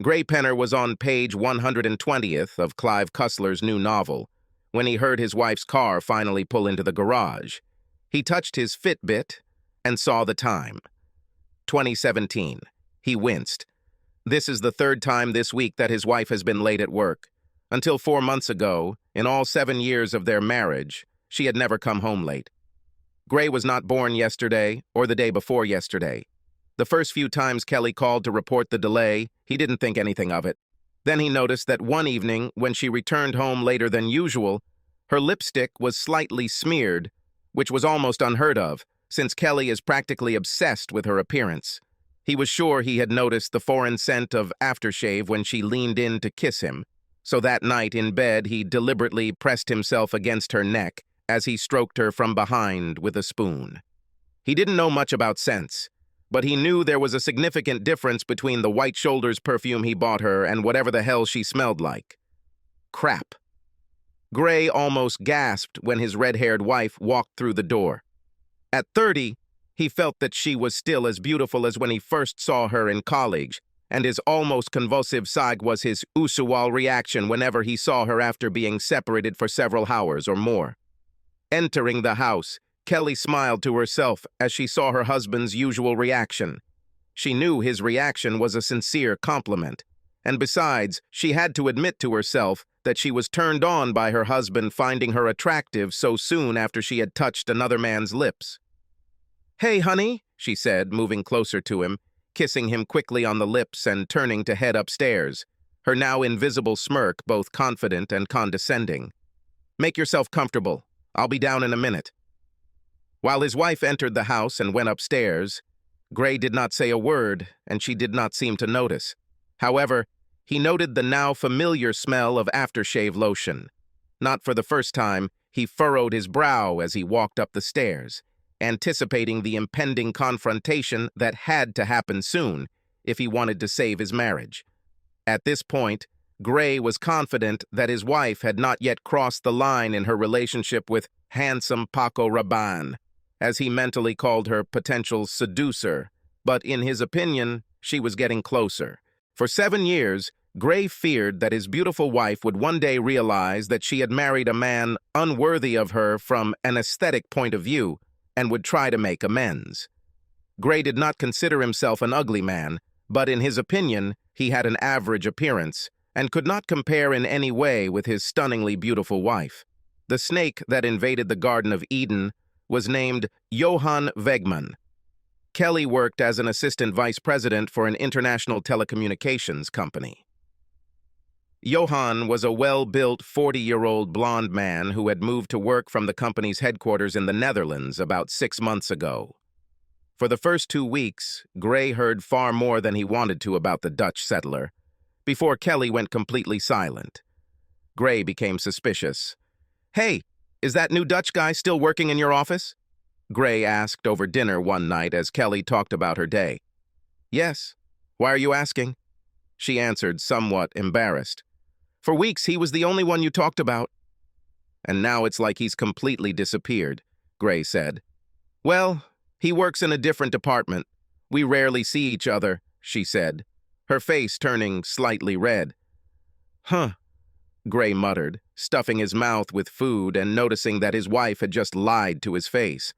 Graypenner was on page 120th of Clive Cussler's new novel when he heard his wife's car finally pull into the garage. He touched his Fitbit and saw the time. 2017. He winced. This is the third time this week that his wife has been late at work. Until 4 months ago, in all 7 years of their marriage, she had never come home late. Gray was not born yesterday or the day before yesterday. The first few times Kelly called to report the delay, he didn't think anything of it. Then he noticed that one evening, when she returned home later than usual, her lipstick was slightly smeared, which was almost unheard of, since Kelly is practically obsessed with her appearance. He was sure he had noticed the foreign scent of aftershave when she leaned in to kiss him, so that night in bed he deliberately pressed himself against her neck as he stroked her from behind with a spoon. He didn't know much about scents, but he knew there was a significant difference between the White Shoulders perfume he bought her and whatever the hell she smelled like. Crap. Gray almost gasped when his red-haired wife walked through the door. At 30, he felt that she was still as beautiful as when he first saw her in college, and his almost convulsive sigh was his usual reaction whenever he saw her after being separated for several hours or more. Entering the house, Kelly smiled to herself as she saw her husband's usual reaction. She knew his reaction was a sincere compliment, and besides, she had to admit to herself that she was turned on by her husband finding her attractive so soon after she had touched another man's lips. "Hey, honey," she said, moving closer to him, kissing him quickly on the lips and turning to head upstairs, her now invisible smirk both confident and condescending. "Make yourself comfortable. I'll be down in a minute." While his wife entered the house and went upstairs, Gray did not say a word, and she did not seem to notice. However, he noted the now familiar smell of aftershave lotion. Not for the first time, he furrowed his brow as he walked up the stairs, anticipating the impending confrontation that had to happen soon if he wanted to save his marriage. At this point, Gray was confident that his wife had not yet crossed the line in her relationship with handsome Paco Rabanne, as he mentally called her potential seducer, but in his opinion, she was getting closer. For 7 years, Gray feared that his beautiful wife would one day realize that she had married a man unworthy of her from an aesthetic point of view and would try to make amends. Gray did not consider himself an ugly man, but in his opinion, he had an average appearance and could not compare in any way with his stunningly beautiful wife. The snake that invaded the Garden of Eden was named Johann Wegmann. Kelly worked as an assistant vice president for an international telecommunications company. Johann was a well-built 40-year-old blonde man who had moved to work from the company's headquarters in the Netherlands about 6 months ago. For the first 2 weeks, Gray heard far more than he wanted to about the Dutch settler, before Kelly went completely silent. Gray became suspicious. "Hey, is that new Dutch guy still working in your office?" Gray asked over dinner one night as Kelly talked about her day. "Yes. Why are you asking?" She answered, somewhat embarrassed. "For weeks, he was the only one you talked about." "And now it's like he's completely disappeared," Gray said. "Well, he works in a different department. We rarely see each other," she said, her face turning slightly red. "Huh," Gray muttered, stuffing his mouth with food and noticing that his wife had just lied to his face.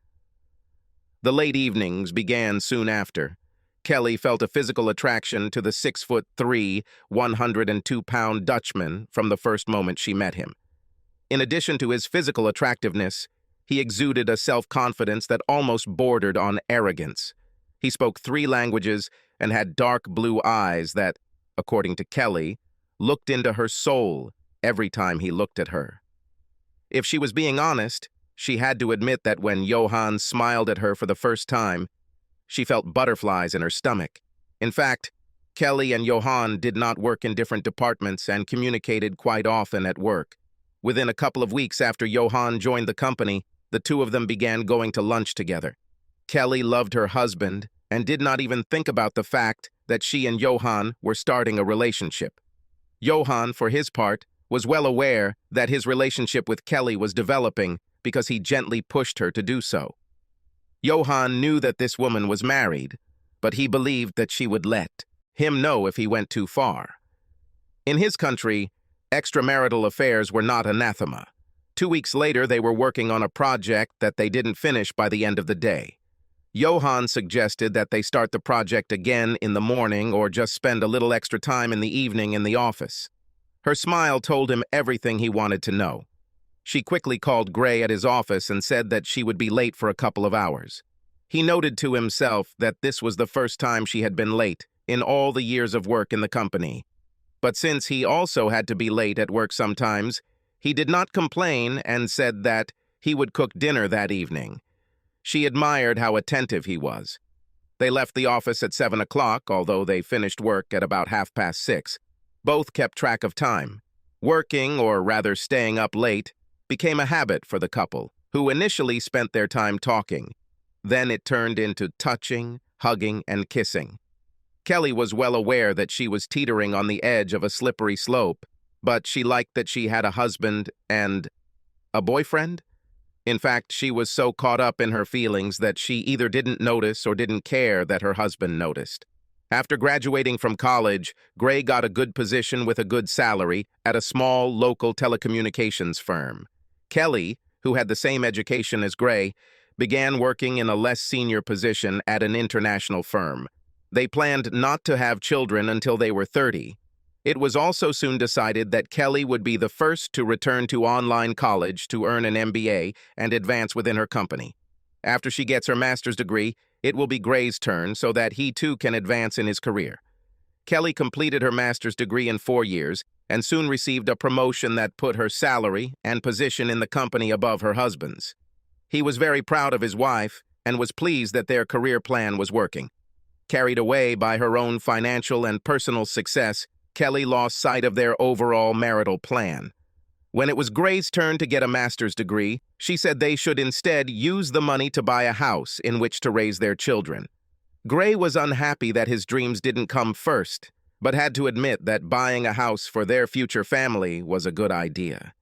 The late evenings began soon after. Kelly felt a physical attraction to the 6'3", 102-pound Dutchman from the first moment she met him. In addition to his physical attractiveness, he exuded a self-confidence that almost bordered on arrogance. He spoke 3 languages and had dark blue eyes that, according to Kelly, looked into her soul every time he looked at her. If she was being honest, she had to admit that when Johann smiled at her for the first time, she felt butterflies in her stomach. In fact, Kelly and Johann did not work in different departments and communicated quite often at work. Within a couple of weeks after Johann joined the company, the two of them began going to lunch together. Kelly loved her husband and did not even think about the fact that she and Johann were starting a relationship. Johann, for his part, was well aware that his relationship with Kelly was developing because he gently pushed her to do so. Johann knew that this woman was married, but he believed that she would let him know if he went too far. In his country, extramarital affairs were not anathema. 2 weeks later, they were working on a project that they didn't finish by the end of the day. Johan suggested that they start the project again in the morning or just spend a little extra time in the evening in the office. Her smile told him everything he wanted to know. She quickly called Gray at his office and said that she would be late for a couple of hours. He noted to himself that this was the first time she had been late in all the years of work in the company. But since he also had to be late at work sometimes, he did not complain and said that he would cook dinner that evening. She admired how attentive he was. They left the office at 7 o'clock, although they finished work at about 6:30. Both kept track of time. Working, or rather staying up late, became a habit for the couple, who initially spent their time talking. Then it turned into touching, hugging, and kissing. Kelly was well aware that she was teetering on the edge of a slippery slope, but she liked that she had a husband and a boyfriend. In fact, she was so caught up in her feelings that she either didn't notice or didn't care that her husband noticed. After graduating from college, Gray got a good position with a good salary at a small local telecommunications firm. Kelly, who had the same education as Gray, began working in a less senior position at an international firm. They planned not to have children until they were 30. It was also soon decided that Kelly would be the first to return to online college to earn an MBA and advance within her company. After she gets her master's degree, it will be Gray's turn so that he too can advance in his career. Kelly completed her master's degree in 4 years and soon received a promotion that put her salary and position in the company above her husband's. He was very proud of his wife and was pleased that their career plan was working. Carried away by her own financial and personal success, Kelly lost sight of their overall marital plan. When it was Gray's turn to get a master's degree, she said they should instead use the money to buy a house in which to raise their children. Gray was unhappy that his dreams didn't come first, but had to admit that buying a house for their future family was a good idea.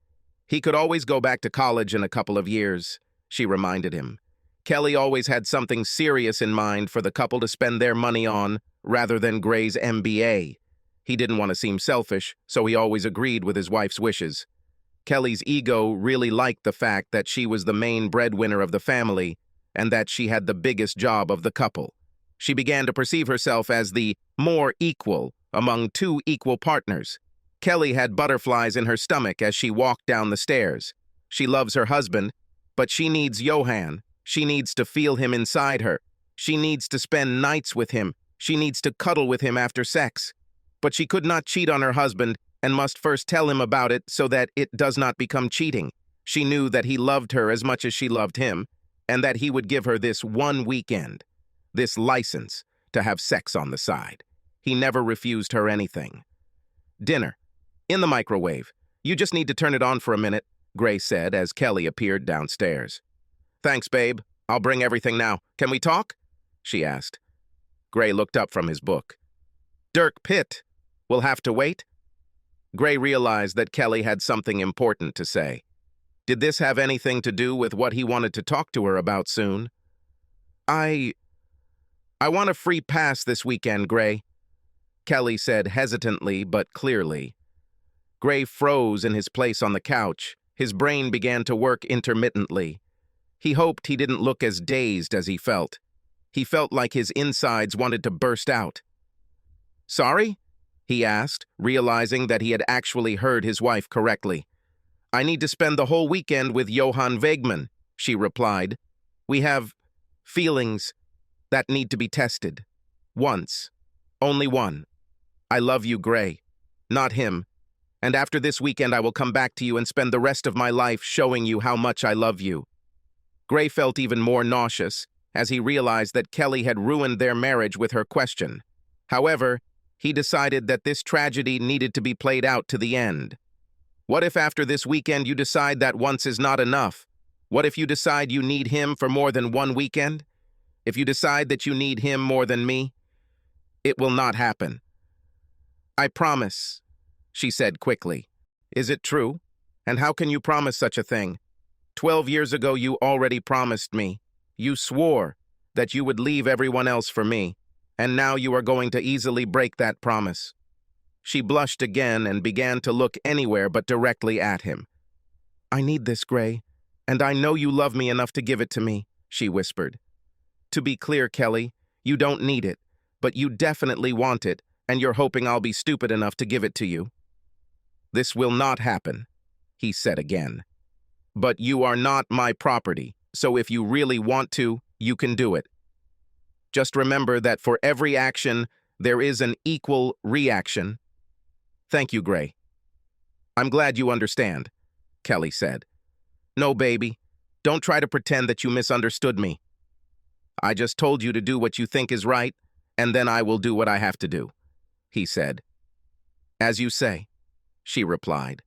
He could always go back to college in a couple of years, she reminded him. Kelly always had something serious in mind for the couple to spend their money on, rather than Gray's MBA. He didn't want to seem selfish, so he always agreed with his wife's wishes. Kelly's ego really liked the fact that she was the main breadwinner of the family and that she had the biggest job of the couple. She began to perceive herself as the more equal among two equal partners. Kelly had butterflies in her stomach as she walked down the stairs. She loves her husband, but she needs Johan. She needs to feel him inside her. She needs to spend nights with him. She needs to cuddle with him after sex. But she could not cheat on her husband and must first tell him about it so that it does not become cheating. She knew that he loved her as much as she loved him, and that he would give her this one weekend, this license to have sex on the side. He never refused her anything. Dinner. In the microwave. You just need to turn it on for a minute, Gray said as Kelly appeared downstairs. Thanks, babe. I'll bring everything now. Can we talk? She asked. Gray looked up from his book. Dirk Pitt. We'll have to wait? Gray realized that Kelly had something important to say. Did this have anything to do with what he wanted to talk to her about soon? I want a free pass this weekend, Gray, Kelly said hesitantly but clearly. Gray froze in his place on the couch. His brain began to work intermittently. He hoped he didn't look as dazed as he felt. He felt like his insides wanted to burst out. Sorry? He asked, realizing that he had actually heard his wife correctly. I need to spend the whole weekend with Johan Wegman, she replied. We have feelings that need to be tested. Once. Only one. I love you, Gray. Not him. And after this weekend I will come back to you and spend the rest of my life showing you how much I love you. Gray felt even more nauseous as he realized that Kelly had ruined their marriage with her question. However, he decided that this tragedy needed to be played out to the end. What if after this weekend you decide that once is not enough? What if you decide you need him for more than one weekend? If you decide that you need him more than me? It will not happen. I promise, she said quickly. Is it true? And how can you promise such a thing? 12 years ago you already promised me. You swore that you would leave everyone else for me. and now you are going to easily break that promise." She blushed again and began to look anywhere but directly at him. "I need this, Gray, and I know you love me enough to give it to me," she whispered. "To be clear, Kelly, you don't need it, but you definitely want it, and you're hoping I'll be stupid enough to give it to you." "This will not happen," he said again. "But you are not my property, so if you really want to, you can do it. Just remember that for every action, there is an equal reaction." "Thank you, Gray." "I'm glad you understand," Kelly said. "No, baby, don't try to pretend that you misunderstood me. I just told you to do what you think is right, and then I will do what I have to do," he said. "As you say," she replied.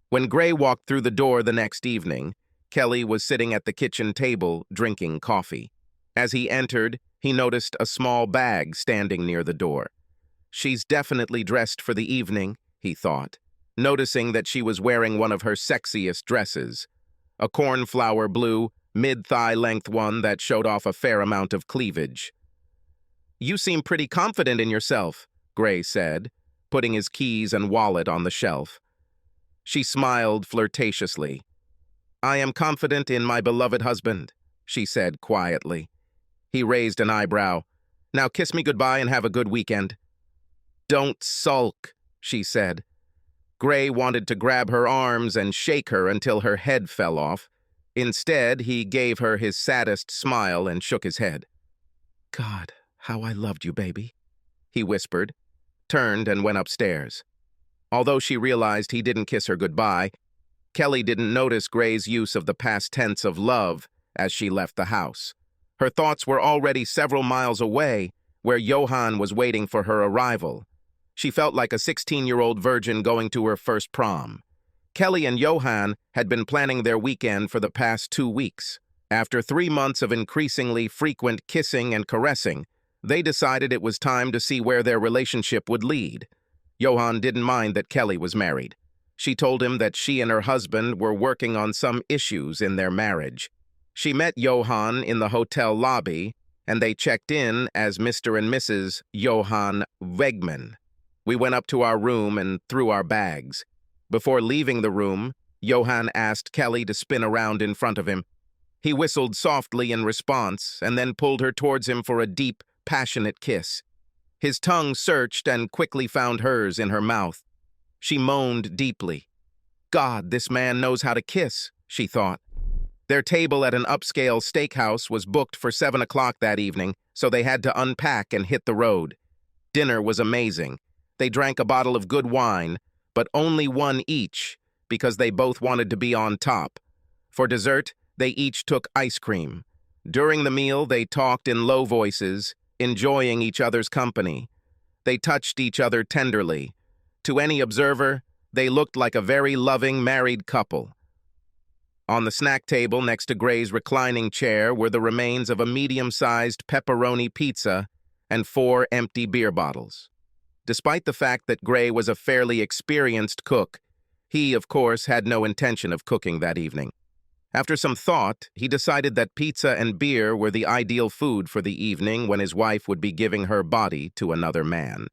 When Gray walked through the door the next evening, Kelly was sitting at the kitchen table drinking coffee. As he entered, he noticed a small bag standing near the door. "She's definitely dressed for the evening," he thought, noticing that she was wearing one of her sexiest dresses, a cornflower blue, mid-thigh length one that showed off a fair amount of cleavage. "You seem pretty confident in yourself," Gray said, putting his keys and wallet on the shelf. She smiled flirtatiously. "I am confident in my beloved husband," she said quietly. He raised an eyebrow. "Now kiss me goodbye and have a good weekend." "Don't sulk," she said. Gray wanted to grab her arms and shake her until her head fell off. Instead, he gave her his saddest smile and shook his head. "God, how I loved you, baby," he whispered, turned and went upstairs. Although she realized he didn't kiss her goodbye, Kelly didn't notice Gray's use of the past tense of love as she left the house. Her thoughts were already several miles away, where Johan was waiting for her arrival. She felt like a 16-year-old virgin going to her first prom. Kelly and Johan had been planning their weekend for the past 2 weeks. After 3 months of increasingly frequent kissing and caressing, they decided it was time to see where their relationship would lead. Johan didn't mind that Kelly was married. She told him that she and her husband were working on some issues in their marriage. She met Johan in the hotel lobby, and they checked in as Mr. and Mrs. Johan Wegman. We went up to our room and threw our bags. Before leaving the room, Johan asked Kelly to spin around in front of him. He whistled softly in response and then pulled her towards him for a deep, passionate kiss. His tongue searched and quickly found hers in her mouth. She moaned deeply. "God, this man knows how to kiss," she thought. Their table at an upscale steakhouse was booked for 7 o'clock that evening, so they had to unpack and hit the road. Dinner was amazing. They drank a bottle of good wine, but only one each, because they both wanted to be on top. For dessert, they each took ice cream. During the meal, they talked in low voices, enjoying each other's company. They touched each other tenderly. To any observer, they looked like a very loving married couple. On the snack table next to Gray's reclining chair were the remains of a medium-sized pepperoni pizza and 4 empty beer bottles. Despite the fact that Gray was a fairly experienced cook, he, of course, had no intention of cooking that evening. After some thought, he decided that pizza and beer were the ideal food for the evening when his wife would be giving her body to another man.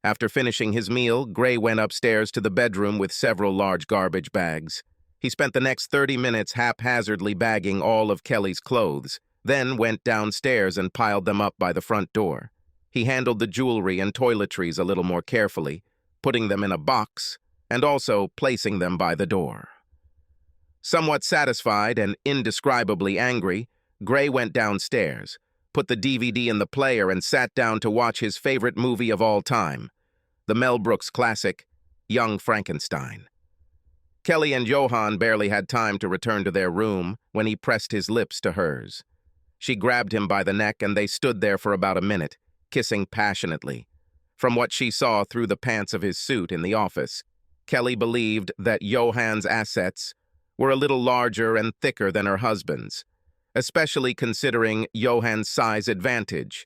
After finishing his meal, Gray went upstairs to the bedroom with several large garbage bags. He spent the next 30 minutes haphazardly bagging all of Kelly's clothes, then went downstairs and piled them up by the front door. He handled the jewelry and toiletries a little more carefully, putting them in a box and also placing them by the door. Somewhat satisfied and indescribably angry, Gray went downstairs, put the DVD in the player and sat down to watch his favorite movie of all time, the Mel Brooks classic, Young Frankenstein. Kelly and Johan barely had time to return to their room when he pressed his lips to hers. She grabbed him by the neck and they stood there for about a minute, kissing passionately. From what she saw through the pants of his suit in the office, Kelly believed that Johan's assets were a little larger and thicker than her husband's, especially considering Johan's size advantage.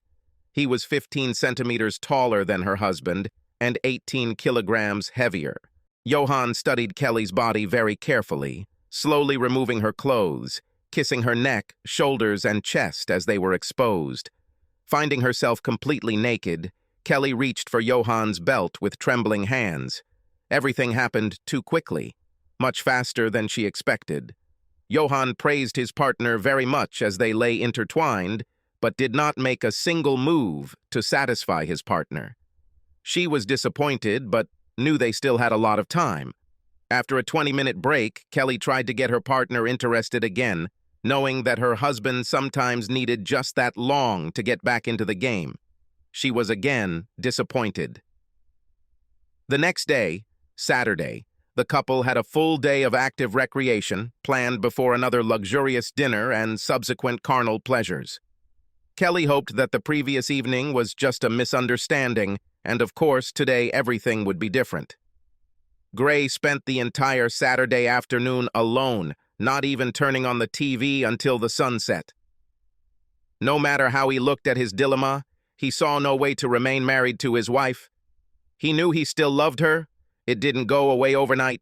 He was 15 centimeters taller than her husband and 18 kilograms heavier. Johan studied Kelly's body very carefully, slowly removing her clothes, kissing her neck, shoulders, and chest as they were exposed. Finding herself completely naked, Kelly reached for Johan's belt with trembling hands. Everything happened too quickly, much faster than she expected. Johan praised his partner very much as they lay intertwined, but did not make a single move to satisfy his partner. She was disappointed, but knew they still had a lot of time. After a 20-minute break, Kelly tried to get her partner interested again, knowing that her husband sometimes needed just that long to get back into the game. She was again disappointed. The next day, Saturday, the couple had a full day of active recreation planned before another luxurious dinner and subsequent carnal pleasures. Kelly hoped that the previous evening was just a misunderstanding, and of course today everything would be different. Gray spent the entire Saturday afternoon alone, not even turning on the TV until the sun set. No matter how he looked at his dilemma, he saw no way to remain married to his wife. He knew he still loved her. It didn't go away overnight.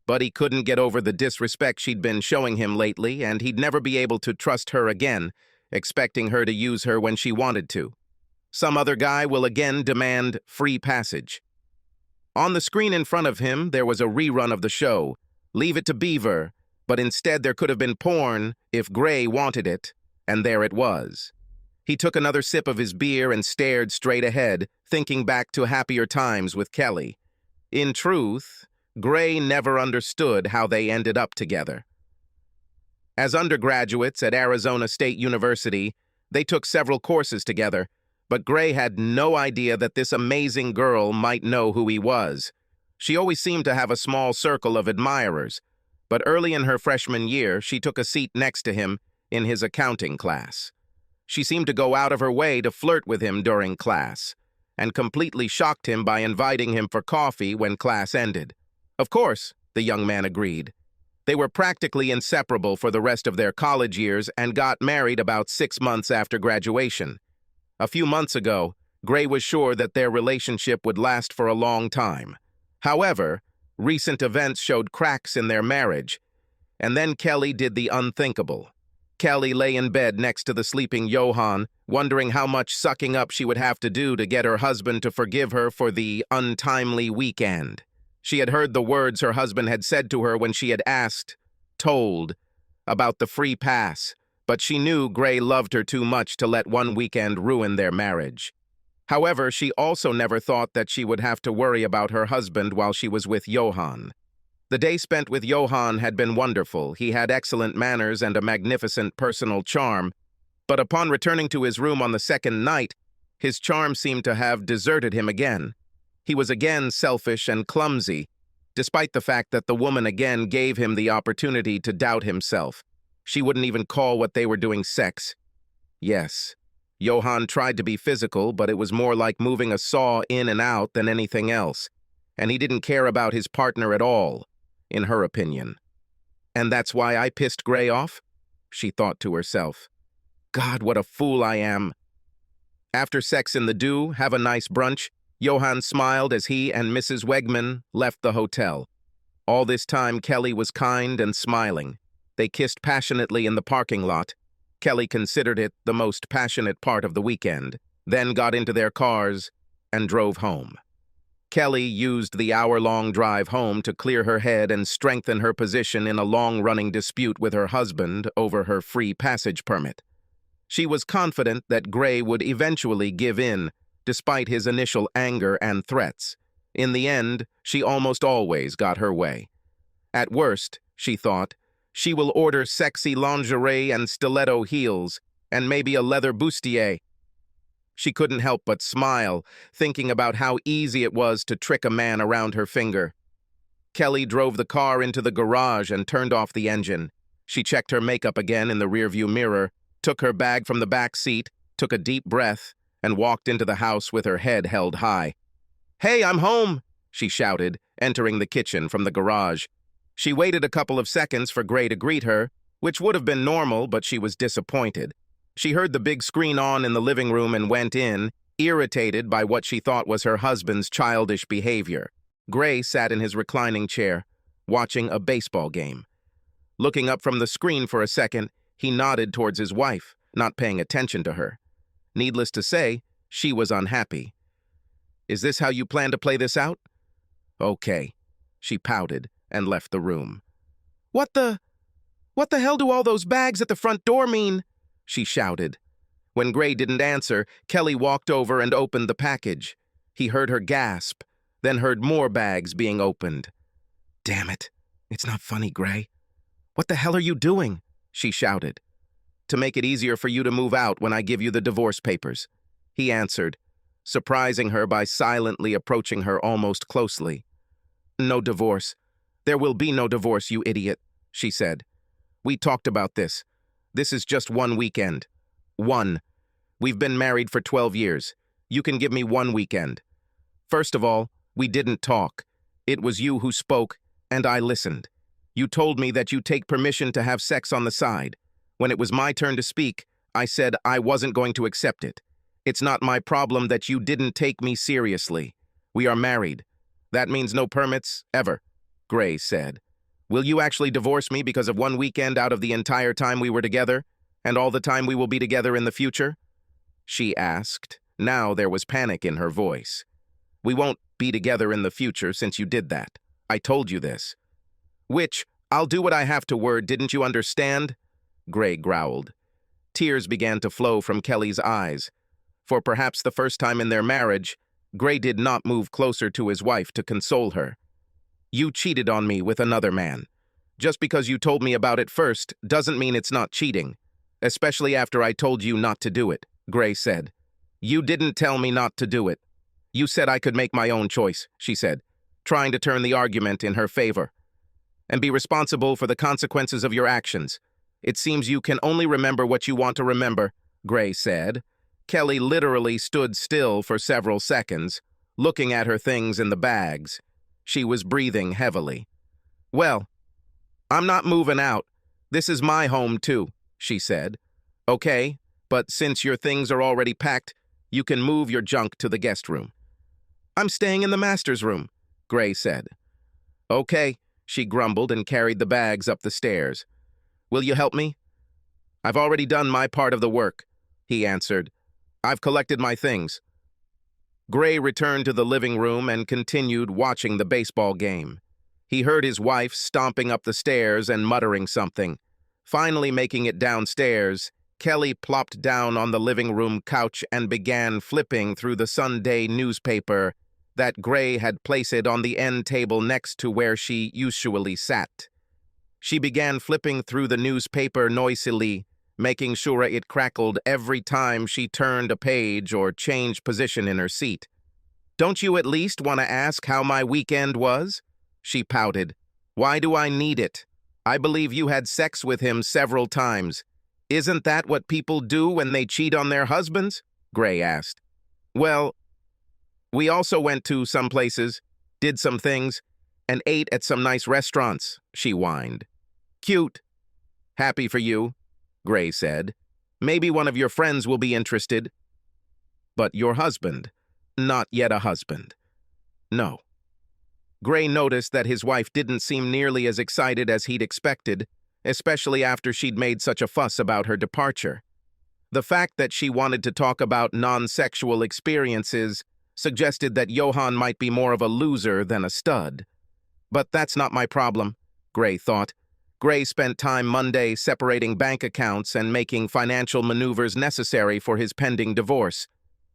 But he couldn't get over the disrespect she'd been showing him lately, and he'd never be able to trust her again, expecting her to use her when she wanted to. Some other guy will again demand free passage. On the screen in front of him, there was a rerun of the show, Leave It to Beaver, but instead there could have been porn if Gray wanted it, and there it was. He took another sip of his beer and stared straight ahead, thinking back to happier times with Kelly. In truth, Gray never understood how they ended up together. As undergraduates at Arizona State University, they took several courses together, but Gray had no idea that this amazing girl might know who he was. She always seemed to have a small circle of admirers, but early in her freshman year, she took a seat next to him in his accounting class. She seemed to go out of her way to flirt with him during class, and completely shocked him by inviting him for coffee when class ended. Of course, the young man agreed. They were practically inseparable for the rest of their college years and got married about 6 months after graduation. A few months ago, Gray was sure that their relationship would last for a long time. However, recent events showed cracks in their marriage, and then Kelly did the unthinkable. Kelly lay in bed next to the sleeping Johan, wondering how much sucking up she would have to do to get her husband to forgive her for the untimely weekend. She had heard the words her husband had said to her when she had told, about the free pass, but she knew Gray loved her too much to let one weekend ruin their marriage. However, she also never thought that she would have to worry about her husband while she was with Johan. The day spent with Johan had been wonderful. He had excellent manners and a magnificent personal charm, but upon returning to his room on the second night, his charm seemed to have deserted him again. He was again selfish and clumsy, despite the fact that the woman again gave him the opportunity to doubt himself. She wouldn't even call what they were doing sex. Yes, Johan tried to be physical, but it was more like moving a saw in and out than anything else, and he didn't care about his partner at all, in her opinion. And that's why I pissed Gray off? She thought to herself. God, what a fool I am. After sex in the dew, have a nice brunch, Johan smiled as he and Mrs. Wegman left the hotel. All this time, Kelly was kind and smiling. They kissed passionately in the parking lot. Kelly considered it the most passionate part of the weekend, then got into their cars and drove home. Kelly used the hour-long drive home to clear her head and strengthen her position in a long-running dispute with her husband over her free passage permit. She was confident that Gray would eventually give in, despite his initial anger and threats. In the end, she almost always got her way. At worst, she thought, she will order sexy lingerie and stiletto heels, and maybe a leather bustier. She couldn't help but smile, thinking about how easy it was to trick a man around her finger. Kelly drove the car into the garage and turned off the engine. She checked her makeup again in the rearview mirror, took her bag from the back seat, took a deep breath, and walked into the house with her head held high. "Hey, I'm home!" she shouted, entering the kitchen from the garage. She waited a couple of seconds for Gray to greet her, which would have been normal, but she was disappointed. She heard the big screen on in the living room and went in, irritated by what she thought was her husband's childish behavior. Gray sat in his reclining chair, watching a baseball game. Looking up from the screen for a second, he nodded towards his wife, not paying attention to her. Needless to say, she was unhappy. "Is this how you plan to play this out?" "Okay." She pouted and left the room. What the hell do all those bags at the front door mean?" she shouted. When Gray didn't answer, Kelly walked over and opened the package. He heard her gasp, then heard more bags being opened. "Damn it. It's not funny, Gray." "What the hell are you doing?" she shouted. "To make it easier for you to move out when I give you the divorce papers," he answered, surprising her by silently approaching her almost closely. "No divorce. There will be no divorce, you idiot," she said. "We talked about this. This is just one weekend. One. We've been married for 12 years. You can give me one weekend. First of all, we didn't talk. It was you who spoke, and I listened. You told me that you take permission to have sex on the side. When it was my turn to speak, I said I wasn't going to accept it. It's not my problem that you didn't take me seriously. We are married. That means no permits, ever," Gray said. "Will you actually divorce me because of one weekend out of the entire time we were together, and all the time we will be together in the future?" she asked. Now there was panic in her voice. "We won't be together in the future since you did that. I told you this." "Which, I'll do what I have to word, didn't you understand?" Gray growled. Tears began to flow from Kelly's eyes. For perhaps the first time in their marriage, Gray did not move closer to his wife to console her. "You cheated on me with another man. Just because you told me about it first doesn't mean it's not cheating, especially after I told you not to do it," Gray said. "You didn't tell me not to do it. You said I could make my own choice," she said, trying to turn the argument in her favor. "And be responsible for the consequences of your actions. It seems you can only remember what you want to remember," Gray said. Kelly literally stood still for several seconds, looking at her things in the bags. She was breathing heavily. "Well, I'm not moving out. This is my home, too," she said. "Okay, but since your things are already packed, you can move your junk to the guest room." "I'm staying in the master's room," Gray said. "Okay," she grumbled and carried the bags up the stairs. "Will you help me?" "I've already done my part of the work," he answered. "I've collected my things." Gray returned to the living room and continued watching the baseball game. He heard his wife stomping up the stairs and muttering something. Finally making it downstairs, Kelly plopped down on the living room couch and began flipping through the Sunday newspaper that Gray had placed on the end table next to where she usually sat. She began flipping through the newspaper noisily, making sure it crackled every time she turned a page or changed position in her seat. "Don't you at least want to ask how my weekend was?" she pouted. "Why do I need it? I believe you had sex with him several times. Isn't that what people do when they cheat on their husbands?" Gray asked. "Well, we also went to some places, did some things, and ate at some nice restaurants," she whined. "Cute. Happy for you," Gray said. "Maybe one of your friends will be interested." "But your husband, not yet a husband." "No." Gray noticed that his wife didn't seem nearly as excited as he'd expected, especially after she'd made such a fuss about her departure. The fact that she wanted to talk about non-sexual experiences suggested that Johan might be more of a loser than a stud. But that's not my problem, Gray thought. Gray spent time Monday separating bank accounts and making financial maneuvers necessary for his pending divorce.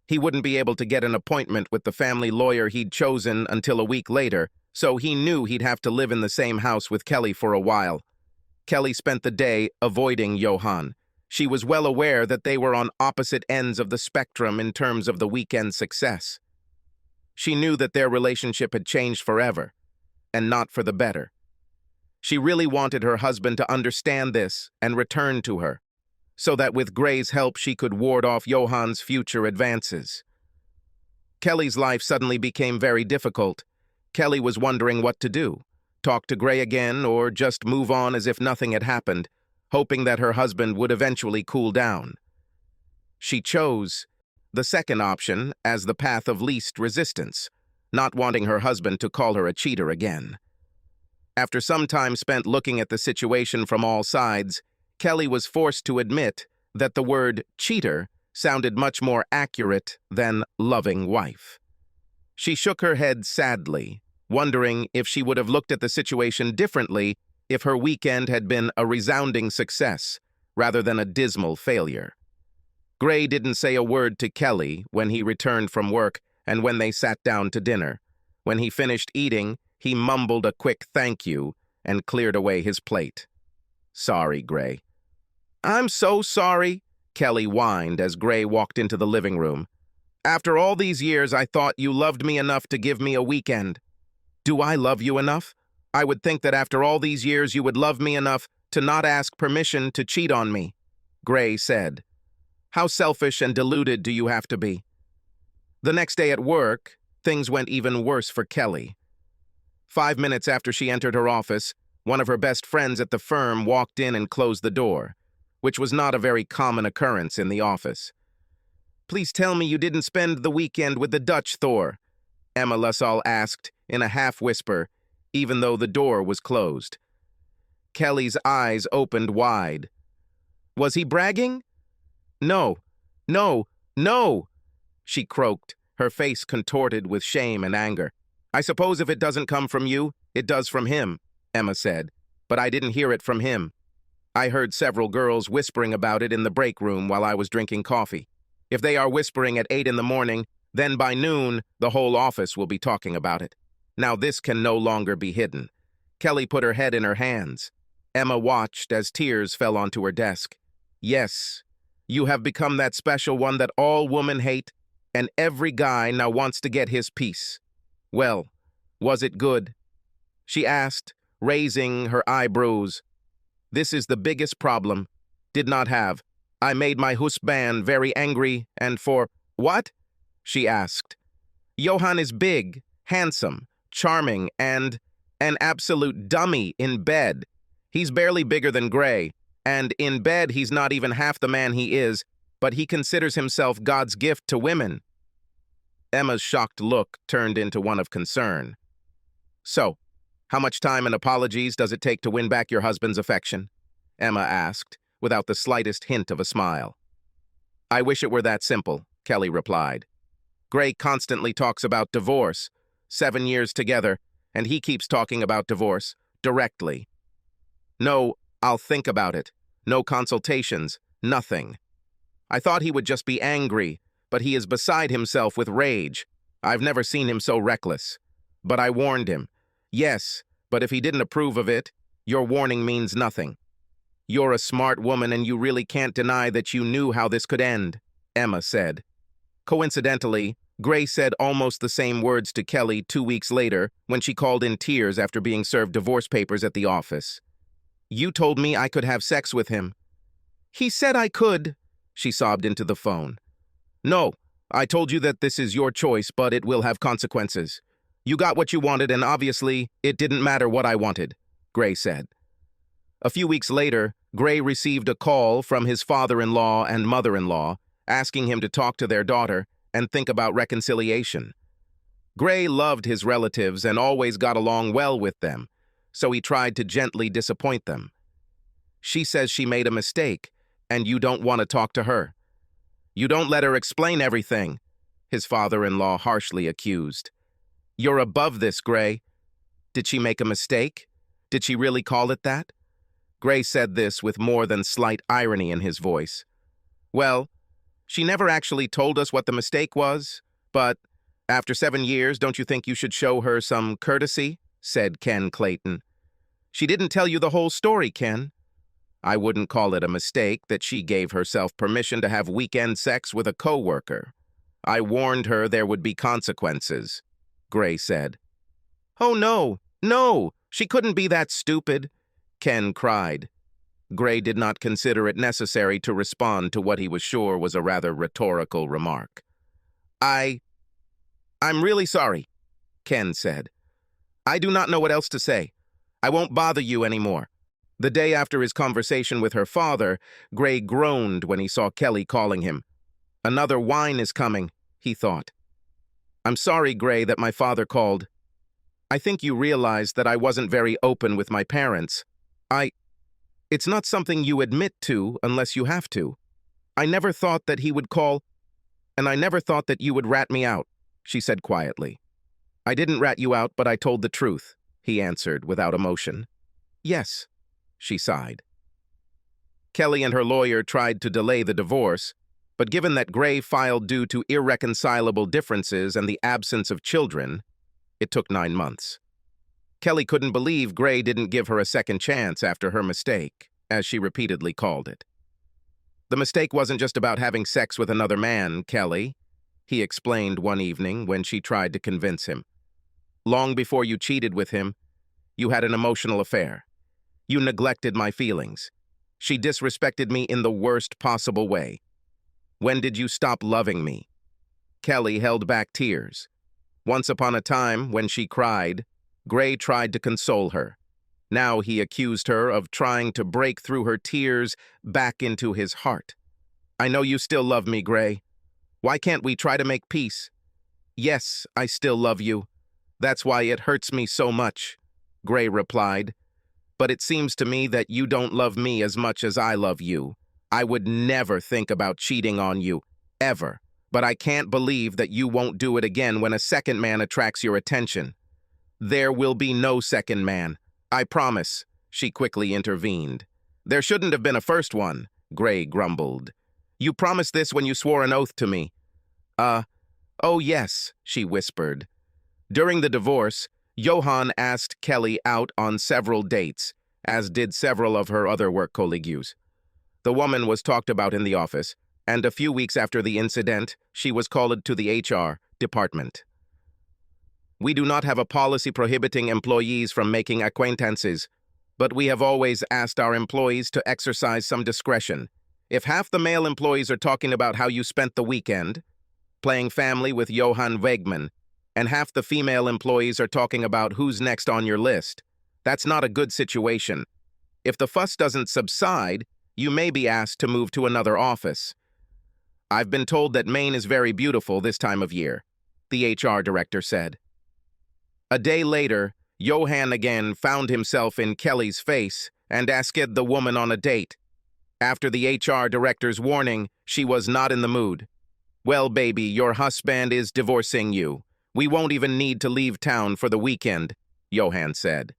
He wouldn't be able to get an appointment with the family lawyer he'd chosen until a week later, so he knew he'd have to live in the same house with Kelly for a while. Kelly spent the day avoiding Johan. She was well aware that they were on opposite ends of the spectrum in terms of the weekend success. She knew that their relationship had changed forever, and not for the better. She really wanted her husband to understand this and return to her, so that with Gray's help she could ward off Johan's future advances. Kelly's life suddenly became very difficult. Kelly was wondering what to do, talk to Gray again or just move on as if nothing had happened, hoping that her husband would eventually cool down. She chose the second option as the path of least resistance, not wanting her husband to call her a cheater again. After some time spent looking at the situation from all sides, Kelly was forced to admit that the word cheater sounded much more accurate than loving wife. She shook her head sadly, wondering if she would have looked at the situation differently if her weekend had been a resounding success rather than a dismal failure. Gray didn't say a word to Kelly when he returned from work and when they sat down to dinner. When he finished eating, he mumbled a quick thank you and cleared away his plate. "Sorry, Gray." "I'm so sorry," Kelly whined as Gray walked into the living room. "After all these years, I thought you loved me enough to give me a weekend." "Do I love you enough? I would think that after all these years you would love me enough to not ask permission to cheat on me," Gray said. "How selfish and deluded do you have to be?" The next day at work, things went even worse for Kelly. 5 minutes after she entered her office, one of her best friends at the firm walked in and closed the door, which was not a very common occurrence in the office. "Please tell me you didn't spend the weekend with the Dutch Thor," Emma LaSalle asked in a half-whisper, even though the door was closed. Kelly's eyes opened wide. "Was he bragging?" "No, no, no," she croaked, her face contorted with shame and anger. "I suppose if it doesn't come from you, it does from him," Emma said, "but I didn't hear it from him. I heard several girls whispering about it in the break room while I was drinking coffee. If they are whispering at 8 in the morning, then by noon, the whole office will be talking about it. Now this can no longer be hidden." Kelly put her head in her hands. Emma watched as tears fell onto her desk. "Yes, you have become that special one that all women hate, and every guy now wants to get his piece. Well, was it good?" she asked, raising her eyebrows. "This is the biggest problem. Did not have. I made my husband very angry, and for—" "What?" she asked. "Johan is big, handsome, charming, and an absolute dummy in bed. He's barely bigger than Gray, and in bed he's not even half the man he is, but he considers himself God's gift to women." Emma's shocked look turned into one of concern. "So, how much time and apologies does it take to win back your husband's affection?" Emma asked, without the slightest hint of a smile. "I wish it were that simple," Kelly replied. "Gray constantly talks about divorce, 7 years together, and he keeps talking about divorce, directly. No, I'll think about it. No consultations, nothing. I thought he would just be angry, but he is beside himself with rage. I've never seen him so reckless. But I warned him. Yes, but if he didn't approve of it, your warning means nothing. You're a smart woman and you really can't deny that you knew how this could end," Emma said. Coincidentally, Gray said almost the same words to Kelly 2 weeks later when she called in tears after being served divorce papers at the office. "You told me I could have sex with him." "He said I could," she sobbed into the phone. "No, I told you that this is your choice, but it will have consequences. You got what you wanted, and obviously, it didn't matter what I wanted," Gray said. A few weeks later, Gray received a call from his father-in-law and mother-in-law asking him to talk to their daughter and think about reconciliation. Gray loved his relatives and always got along well with them, so he tried to gently disappoint them. "She says she made a mistake, and you don't want to talk to her. You don't let her explain everything," his father-in-law harshly accused. "You're above this, Gray. Did she make a mistake? Did she really call it that?" Gray said this with more than slight irony in his voice. "Well, she never actually told us what the mistake was, but after 7 years, don't you think you should show her some courtesy?" said Ken Clayton. "She didn't tell you the whole story, Ken." "I wouldn't call it a mistake that she gave herself permission to have weekend sex with a coworker. I warned her there would be consequences," Gray said. "Oh, no, no, she couldn't be that stupid," Ken cried. Gray did not consider it necessary to respond to what he was sure was a rather rhetorical remark. I'm really sorry," Ken said. "I do not know what else to say. I won't bother you anymore." The day after his conversation with her father, Gray groaned when he saw Kelly calling him. "Another whine is coming," he thought. "I'm sorry, Gray, that my father called. I think you realize that I wasn't very open with my parents. It's not something you admit to unless you have to." I never thought that he would call, and I never thought that you would rat me out, she said quietly. I didn't rat you out, but I told the truth, he answered without emotion. Yes, she sighed. Kelly and her lawyer tried to delay the divorce, but given that Gray filed due to irreconcilable differences and the absence of children, it took 9 months. Kelly couldn't believe Gray didn't give her a second chance after her mistake, as she repeatedly called it. The mistake wasn't just about having sex with another man, Kelly, he explained one evening when she tried to convince him. Long before you cheated with him, you had an emotional affair. You neglected my feelings. She disrespected me in the worst possible way. When did you stop loving me? Kelly held back tears. Once upon a time, when she cried, Gray tried to console her. Now he accused her of trying to break through her tears back into his heart. I know you still love me, Gray. Why can't we try to make peace? Yes, I still love you. That's why it hurts me so much, Gray replied. But it seems to me that you don't love me as much as I love you. I would never think about cheating on you, ever. But I can't believe that you won't do it again when a second man attracts your attention. There will be no second man. I promise, she quickly intervened. There shouldn't have been a first one, Gray grumbled. You promised this when you swore an oath to me. Oh yes, she whispered. During the divorce, Johan asked Kelly out on several dates, as did several of her other work colleagues. The woman was talked about in the office, and a few weeks after the incident, she was called to the HR department. We do not have a policy prohibiting employees from making acquaintances, but we have always asked our employees to exercise some discretion. If half the male employees are talking about how you spent the weekend, playing family with Johan Wegman, and half the female employees are talking about who's next on your list, that's not a good situation. If the fuss doesn't subside, you may be asked to move to another office. I've been told that Maine is very beautiful this time of year, the HR director said. A day later, Johan again found himself in Kelly's face and asked the woman on a date. After the HR director's warning, she was not in the mood. Well, baby, your husband is divorcing you. We won't even need to leave town for the weekend, Johan said.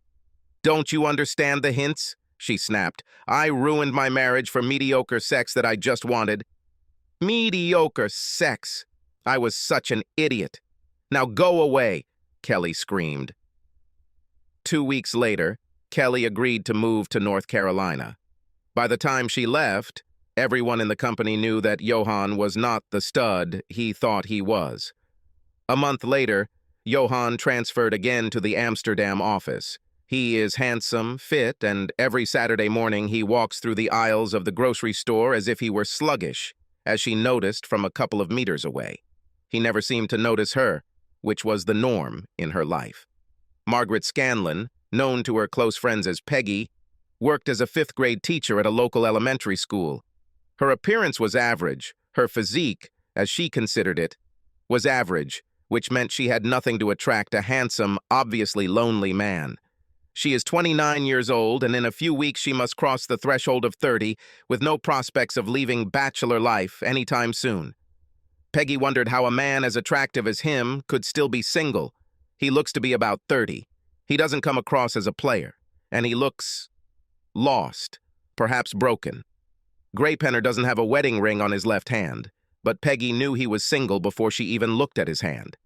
Don't you understand the hints? She snapped. I ruined my marriage for mediocre sex that I just wanted. Mediocre sex. I was such an idiot. Now go away, Kelly screamed. 2 weeks later, Kelly agreed to move to North Carolina. By the time she left, everyone in the company knew that Johan was not the stud he thought he was. A month later, Johan transferred again to the Amsterdam office. He is handsome, fit, and every Saturday morning he walks through the aisles of the grocery store as if he were sluggish, as she noticed from a couple of meters away. He never seemed to notice her, which was the norm in her life. Margaret Scanlon, known to her close friends as Peggy, worked as a 5th-grade teacher at a local elementary school. Her appearance was average. Her physique, as she considered it, was average, which meant she had nothing to attract a handsome, obviously lonely man. She is 29 years old, and in a few weeks she must cross the threshold of 30, with no prospects of leaving bachelor life anytime soon. Peggy wondered how a man as attractive as him could still be single. He looks to be about 30. He doesn't come across as a player, and he looks lost, perhaps broken. Graypenner doesn't have a wedding ring on his left hand, but Peggy knew he was single before she even looked at his hand.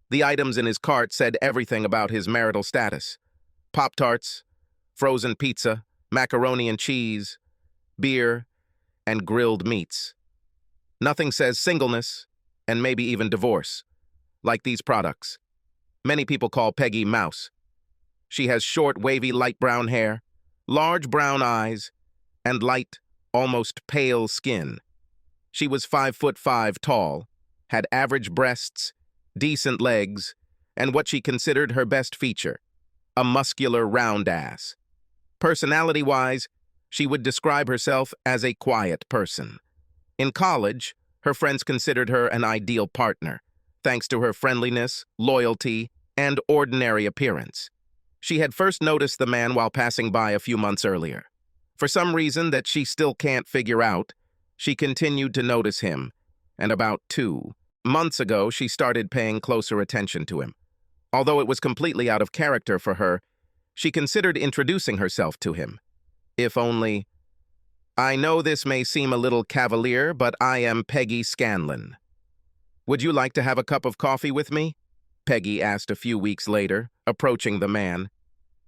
The items in his cart said everything about his marital status. Pop-Tarts, frozen pizza, macaroni and cheese, beer, and grilled meats. Nothing says singleness, and maybe even divorce, like these products. Many people call Peggy Mouse. She has short, wavy, light brown hair, large brown eyes, and light, almost pale skin. She was 5'5" tall, had average breasts, decent legs, and what she considered her best feature, a muscular round ass. Personality-wise, she would describe herself as a quiet person. In college, her friends considered her an ideal partner, thanks to her friendliness, loyalty, and ordinary appearance. She had first noticed the man while passing by a few months earlier. For some reason that she still can't figure out, She continued to notice him, and about 2 months ago she started paying closer attention to him. Although it was completely out of character for her, she considered introducing herself to him. If only, "I know this may seem a little cavalier, but I am Peggy Scanlon. Would you like to have a cup of coffee with me?" Peggy asked a few weeks later, approaching the man.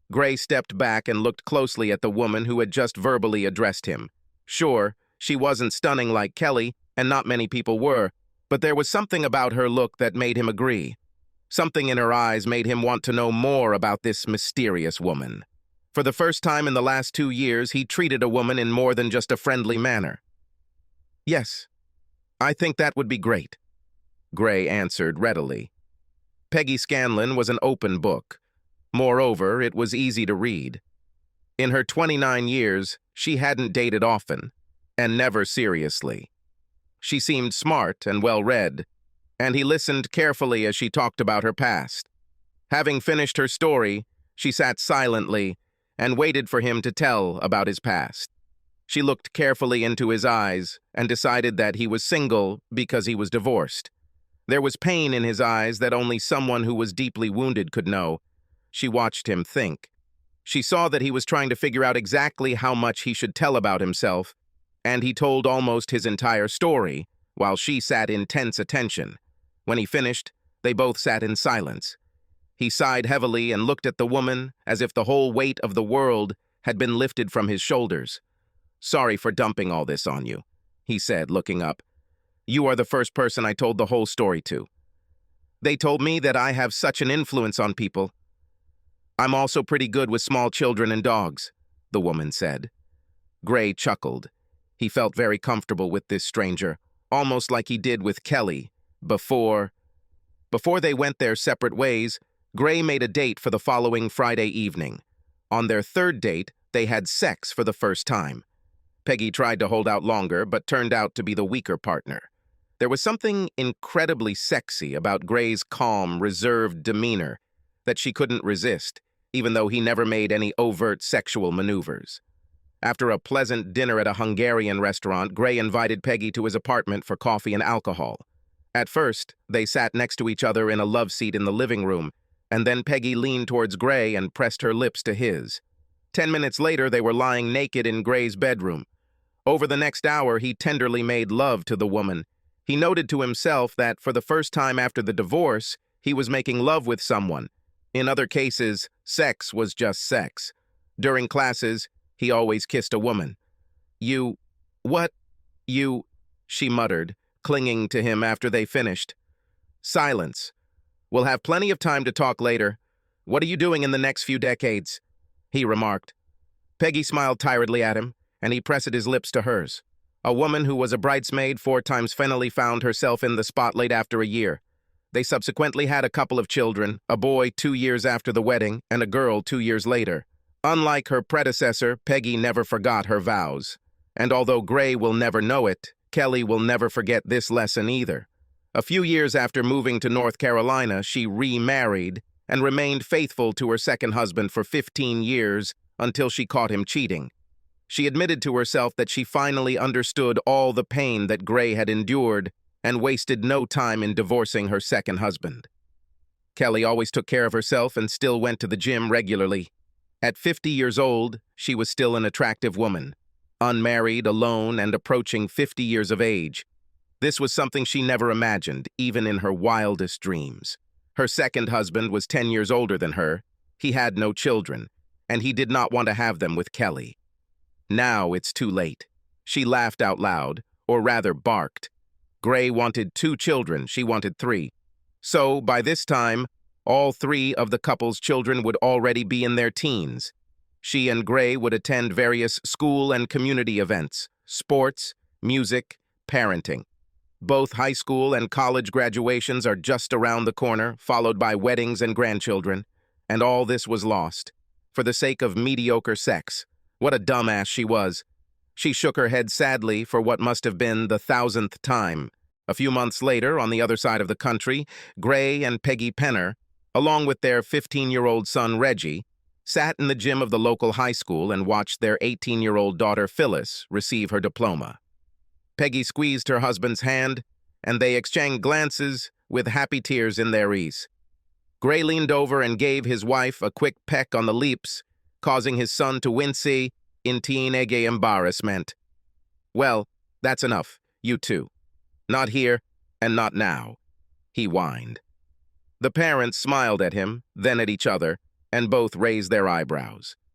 Gray stepped back and looked closely at the woman who had just verbally addressed him. Sure, she wasn't stunning like Kelly, and not many people were, but there was something about her look that made him agree. Something in her eyes made him want to know more about this mysterious woman. For the first time in the last 2 years, he treated a woman in more than just a friendly manner. "Yes, I think that would be great," Gray answered readily. Peggy Scanlon was an open book. Moreover, it was easy to read. In her 29 years, she hadn't dated often, and never seriously. She seemed smart and well-read, and he listened carefully as she talked about her past. Having finished her story, she sat silently and waited for him to tell about his past. She looked carefully into his eyes and decided that he was single because he was divorced. There was pain in his eyes that only someone who was deeply wounded could know. She watched him think. She saw that he was trying to figure out exactly how much he should tell about himself, and he told almost his entire story, while she sat in tense attention. When he finished, they both sat in silence. He sighed heavily and looked at the woman as if the whole weight of the world had been lifted from his shoulders. "Sorry for dumping all this on you," he said, looking up. "You are the first person I told the whole story to. They told me that I have such an influence on people. I'm also pretty good with small children and dogs," the woman said. Gray chuckled. He felt very comfortable with this stranger, almost like he did with Kelly. Before they went their separate ways, Gray made a date for the following Friday evening. On their third date, they had sex for the first time. Peggy tried to hold out longer, but turned out to be the weaker partner. There was something incredibly sexy about Gray's calm, reserved demeanor that she couldn't resist, even though he never made any overt sexual maneuvers. After a pleasant dinner at a Hungarian restaurant, Gray invited Peggy to his apartment for coffee and alcohol. At first, they sat next to each other in a love seat in the living room, and then Peggy leaned towards Gray and pressed her lips to his. 10 minutes later, they were lying naked in Gray's bedroom. Over the next hour, he tenderly made love to the woman. He noted to himself that for the first time after the divorce, he was making love with someone. In other cases, sex was just sex. During classes, he always kissed a woman. "You, what, you," she muttered, clinging to him after they finished. Silence. "We'll have plenty of time to talk later. What are you doing in the next few decades?" he remarked. Peggy smiled tiredly at him, and he pressed his lips to hers. A woman who was a bridesmaid 4 times finally found herself in the spotlight after a year. They subsequently had a couple of children, a boy 2 years after the wedding and a girl 2 years later. Unlike her predecessor, Peggy never forgot her vows. And although Gray will never know it, Kelly will never forget this lesson either. A few years after moving to North Carolina, she remarried and remained faithful to her second husband for 15 years until she caught him cheating. She admitted to herself that she finally understood all the pain that Gray had endured and wasted no time in divorcing her second husband. Kelly always took care of herself and still went to the gym regularly. At 50 years old, she was still an attractive woman, unmarried, alone, and approaching 50 years of age. This was something she never imagined, even in her wildest dreams. Her second husband was 10 years older than her. He had no children, and he did not want to have them with Kelly. Now it's too late. She laughed out loud, or rather barked. Gray wanted 2 children, she wanted 3. So, by this time, all 3 of the couple's children would already be in their teens. She and Gray would attend various school and community events, sports, music, parenting. Both high school and college graduations are just around the corner, followed by weddings and grandchildren. And all this was lost, for the sake of mediocre sex. What a dumbass she was. She shook her head sadly for what must have been the 1,000th time. A few months later, on the other side of the country, Gray and Peggy Penner, along with their 15-year-old son Reggie, sat in the gym of the local high school and watched their 18-year-old daughter Phyllis receive her diploma. Peggy squeezed her husband's hand, and they exchanged glances with happy tears in their eyes. Gray leaned over and gave his wife a quick peck on the lips, causing his son to wince in teenage embarrassment. "Well, that's enough, you two. Not here, and not now," he whined. The parents smiled at him, then at each other, and both raised their eyebrows.